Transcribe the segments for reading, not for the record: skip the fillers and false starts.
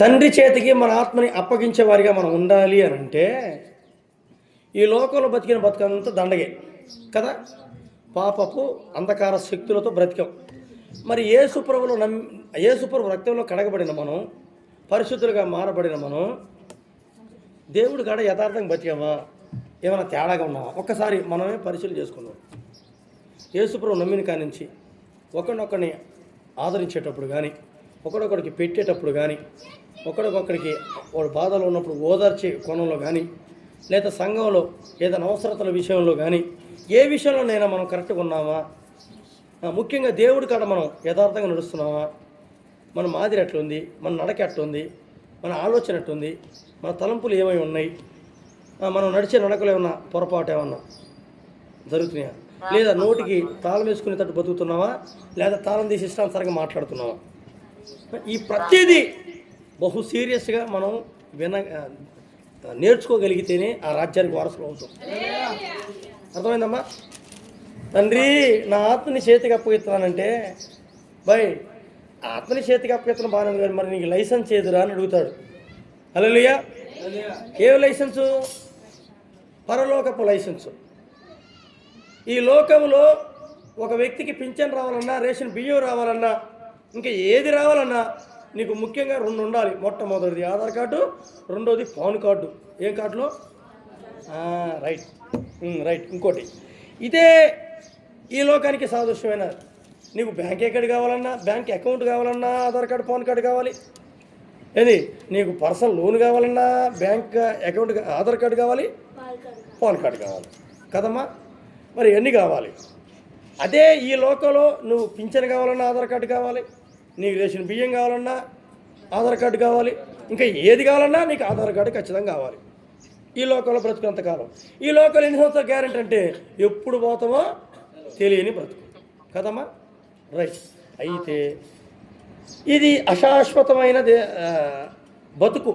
తండ్రి చేతికి మన ఆత్మని అప్పగించే వారిగా మనం ఉండాలి అని అంటే ఈ లోకంలో బతికిన బతుకంతా దండగే కదా, పాపపు అంధకార శక్తులతో బ్రతికాం. మరి యేసుప్రభు రక్తంలో కడగబడిన మనం, పరిశుద్ధులుగా మారబడిన మనం దేవుడి కాడ యథార్థంగా బతికామా, ఏమైనా తేడాగా ఉన్నామా? ఒక్కసారి మనమే పరిశీలన చేసుకుందాం. యేసుప్రభు నమ్మిన కాడి నుంచి ఒకరినొకరిని ఆదరించేటప్పుడు కానీ, ఒకడొకడికి పెట్టేటప్పుడు కానీ, ఒకడికొకడికి వాడు బాధలో ఉన్నప్పుడు ఓదార్చే కోణంలో కానీ, లేదా సంఘంలో ఏదైనా అవసరతల విషయంలో కానీ, ఏ విషయంలోనైనా మనం కరెక్ట్గా ఉన్నామా? ముఖ్యంగా దేవుడి కాడ మనం యథార్థంగా నడుస్తున్నామా? మన మాదిరి ఎట్లుంది, మన నడక ఎట్లుంది, మన ఆలోచన ఎట్లుంది, మన తలంపులు ఏమై ఉన్నాయి, మనం నడిచే నడకలు ఏమన్నా పొరపాటు ఏమన్నా జరుగుతున్నాయా, లేదా నోటికి తాళం వేసుకునేటట్టు బతుకుతున్నావా, లేదా తాళం తీసి ఇష్టానుసారంగా మాట్లాడుతున్నావా? ఈ ప్రతిదీ బహు సీరియస్గా మనం నేర్చుకోగలిగితేనే ఆ రాజ్యానికి వారసులు అవుతాం. అర్థమైందమ్మా? తండ్రి నా ఆత్మని చేతికి అప్పగిస్తున్నానంటే, బాయ్ ఆత్మని చేతికి అప్పగిస్తున్న బాగానే ఉంది, మరి నీకు లైసెన్స్ ఏదురా అని అడుగుతాడు. హల్లెలూయా. ఏ లైసెన్సు? పరలోకపు లైసెన్సు. ఈ లోకంలో ఒక వ్యక్తికి పింఛన్ రావాలన్నా, రేషన్ బియ్యం రావాలన్నా, ఇంకా ఏది రావాలన్నా నీకు ముఖ్యంగా 2 ఉండాలి. మొట్టమొదటిది ఆధార్ కార్డు, రెండోది పాన్ కార్డు. ఏం కార్డులో? Right right. ఇంకోటి ఇదే ఈ లోకానికి సాదృశ్యమైన, నీకు బ్యాంక్ అకౌంట్ కావాలన్నా, బ్యాంక్ అకౌంట్ కావాలన్నా ఆధార్ కార్డు, పాన్ కార్డు కావాలి. ఏది నీకు పర్సనల్ లోన్ కావాలన్నా బ్యాంక్ అకౌంట్, ఆధార్ కార్డు కావాలి, పాన్ కార్డు కావాలి కదమ్మా. మరి ఎన్ని కావాలి? అదే ఈ లోకంలో నువ్వు పింఛన్ కావాలన్నా ఆధార్ కార్డు కావాలి, నీకు రేషన్ బియ్యం కావాలన్నా ఆధార్ కార్డు కావాలి, ఇంకా ఏది కావాలన్నా నీకు ఆధార్ కార్డు ఖచ్చితంగా కావాలి. ఈ లోకంలో బ్రతుకున్నంతకాలం. ఈ లోకంలో ఎన్ని సంవత్సరాల గ్యారెంటీ అంటే ఎప్పుడు పోతామో తెలియని బ్రతుకు కదమ్మా. రైట్. అయితే ఇది అశాశ్వతమైన బతుకు,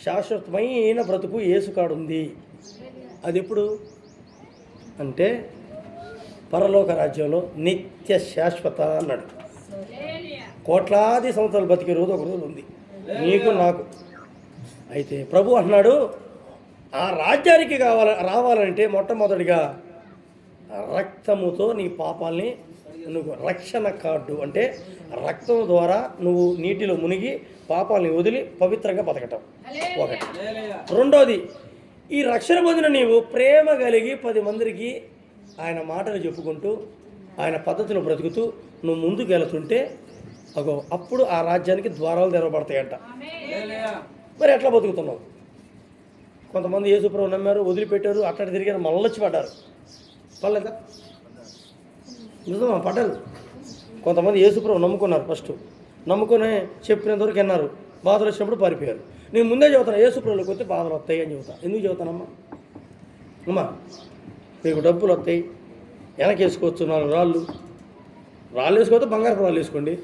శాశ్వతమైన బ్రతుకు యేసుకాడు ఉంది. అది ఎప్పుడు అంటే పరలోక రాజ్యంలో నిత్య శాశ్వత అన్నాడు. కోట్లాది సంవత్సరాలు బతికే రోజు ఒక రోజు ఉంది నీకు నాకు. అయితే ప్రభు అంటున్నాడు, ఆ రాజ్యానికి రావాలంటే మొట్టమొదటిగా రక్తముతో నీ పాపాలని నువ్వు, రక్షణ కార్డు అంటే రక్తం ద్వారా నువ్వు నీటిలో మునిగి పాపాలని వదిలి పవిత్రంగా బతకటం ఒకటి. రెండోది, ఈ రక్షణ పొందిన నీవు ప్రేమ కలిగి 10 మందికి ఆయన మాటలు చెప్పుకుంటూ ఆయన పద్ధతిలో బ్రతుకుతూ నువ్వు ముందుకు వెళుతుంటే అప్పుడు ఆ రాజ్యానికి ద్వారాలు తెరవబడతాయంట. మరి ఎట్లా బతుకుతున్నావు? కొంతమంది యేసుప్రభు నమ్మారు, వదిలిపెట్టారు, అట్లా తిరిగారు, మళ్ళొచ్చి పడ్డారు. పడలేదా? నిజమా? పడ్డారు. కొంతమంది యేసుప్రభు నమ్ముకున్నారు, ఫస్ట్ నమ్ముకుని చెప్పినంతవరకు విన్నారు, బాధలు వచ్చినప్పుడు పారిపోయారు. నేను ముందే చెబుతాను, యేసుప్రభులోకి వస్తే బాధలు వస్తాయి అని చెబుతా. ఎందుకు చెబుతానమ్మా? అమ్మా మీకు డబ్బులు వస్తాయి, వెనక వేసుకోవచ్చు 4 రాళ్ళు వేసుకోవచ్చు, బంగారు రాళ్ళు వేసుకోండి,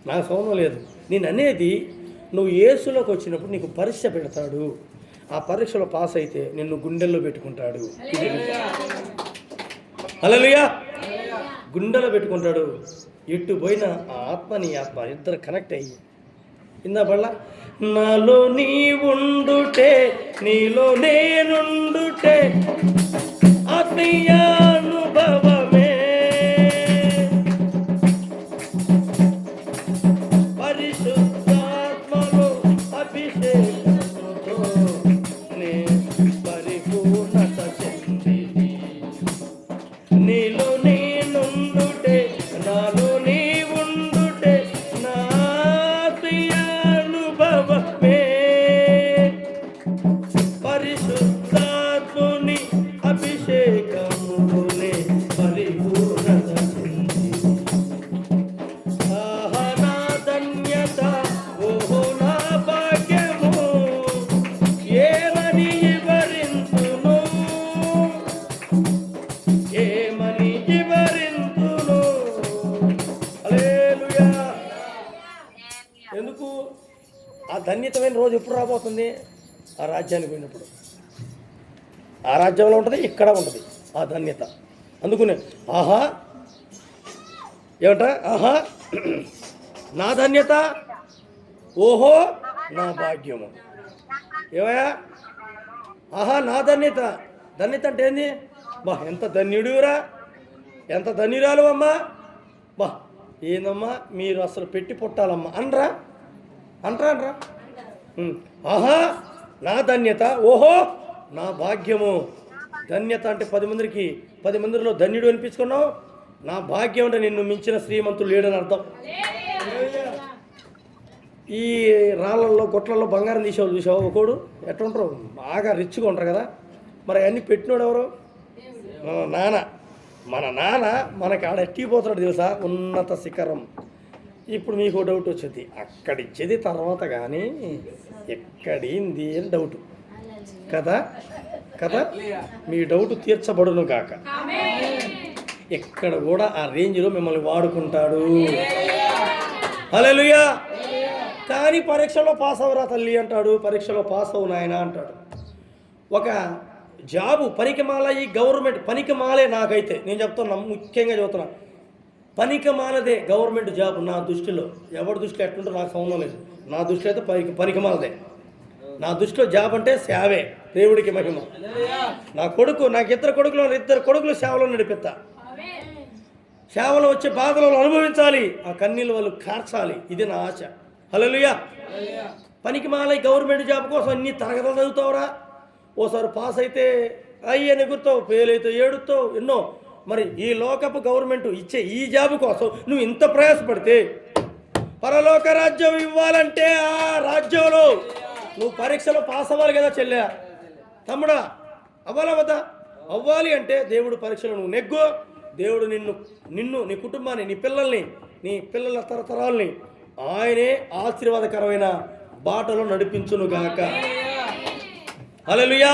నాకు సంబంధం లేదు. నేను అనేది, నువ్వు యేసులోకి వచ్చినప్పుడు నీకు పరీక్ష పెడతాడు. ఆ పరీక్షలో పాస్ అయితే నిన్ను గుండెల్లో పెట్టుకుంటాడు. హల్లెలూయా. గుండెలో పెట్టుకుంటాడు. ఎట్టు పోయినా ఆ ఆత్మ నీ ఆత్మ ఇద్దరు కనెక్ట్ అయ్యి ఇందాపల్ల నాలో నీ ఉండుటే నీలో నేనుండుటే ఆత్మీయానుభవమే పరిశుద్ధాత్మలో అభిషేకంతో నే పరిపూర్ణత చెంది నీలో నేనుండుటే నాలో నీ ఉండుటే నా ఆత్మీయానుభవమే పరిశుద్ధాత్ముని అభిషేకమునే పరిపూర్ణత చెంది. ఆహా నా ధన్యత, ఓహో నా భాగ్యము, ఏమని వివరింతును, ఏమని వివరింతును. హల్లెలూయా. ఎందుకు? ఆ ధన్యతమైన రోజు ఎప్పుడు రాబోతుంది? ఆ రాజ్యానికి పోయినప్పుడు. ఆ రాజ్యంలో ఉంటుంది, ఇక్కడ ఉంటుంది ఆ ధన్యత. అందుకునే ఆహా ఏమంట, ఆహా నా ధన్యత, ఓహో నా భాగ్యము. ఏమయ్యా? ఆహా నా ధన్యత. ధన్యత అంటే ఏంది? బా ఎంత ధన్యుడురా, ఎంత ధన్యురాలు అమ్మా. బా ఏందమ్మా మీరు అసలు పెట్టి పుట్టాలమ్మా అనరా, అంటరా. ఆహా నా ధన్యత, ఓహో నా భాగ్యము. ధన్యత అంటే 10 మందిలో ధన్యుడు అనిపించుకున్నావు. నా భాగ్యం అంటే నిన్ను మించిన శ్రీమంతుడు లేడని అర్థం. ఈ రాళ్ళల్లో గొట్లలో బంగారం తీసేవాళ్ళు చూసావు, ఒకడు ఎట్లుంటారు, బాగా రిచ్గా ఉంటారు కదా. మరి అవన్నీ పెట్టినోడు ఎవరు? మన నాన్న మనకి ఆడ ఎట్టిపోతున్నాడు తెలుసా, ఉన్నత శిఖరం. ఇప్పుడు మీకు డౌట్ వచ్చింది, అక్కడిచ్చేది తర్వాత కానీ ఎక్కడింది అని డౌట్ కదా. మీ డౌట్ తీర్చబడును కాక. ఎక్కడ కూడా ఆ రేంజ్లో మిమ్మల్ని వాడుకుంటాడు. హల్లెలూయా. కానీ పరీక్షలో పాస్ అవరా తల్లి అంటాడు, పరీక్షలో పాస్ అవు నాయన అంటాడు. ఒక జాబు పనికిమాల, ఈ గవర్నమెంట్ పనికిమాలే. నాకైతే నేను చెప్తున్నా, ముఖ్యంగా చెబుతున్నా, పనికిమాలదే గవర్నమెంట్ జాబ్ నా దృష్టిలో. ఎవరి దృష్టిలో ఎట్లుంటో నాకు సంబంధం లేదు. నా దృష్టిలో అయితే పనికిమాలదే. నా దృష్టిలో జాబ్ అంటే సేవే, దేవుడికి మహిమ. నాకు 2 కొడుకులు సేవలో నడిపిస్తా. సేవలో వచ్చే బాధలను అనుభవించాలి, ఆ కన్నీళ్ళు వాళ్ళు కార్చాలి. ఇది నా ఆశ. హల్లెలూయా. పనికిమాల గవర్నమెంట్ జాబ్ కోసం అన్ని తరగతులు చదువుతావురా. ఓసారి పాస్ అయితే అయ్యని ఎగురుతావు, ఫెయిల్ అయితే ఏడుతావు, ఎన్నో. మరి ఈ లోకపు గవర్నమెంట్ ఇచ్చే ఈ జాబ్ కోసం నువ్వు ఇంత ప్రయాసపడితే, పరలోక రాజ్యం ఇవ్వాలంటే ఆ రాజ్యంలో నువ్వు పరీక్షలో పాస్ అవ్వాలి కదా చెల్లె, తమ్ముడా. అవ్వాలా వద్దా? అవ్వాలి అంటే దేవుడు పరీక్షలో నువ్వు నెగ్గు. దేవుడు నిన్ను నీ కుటుంబాన్ని, నీ పిల్లల్ని, నీ పిల్లల తరతరాల్ని ఆయనే ఆశీర్వాదకరమైన బాటలో నడిపించునుగాక. హల్లెలూయా.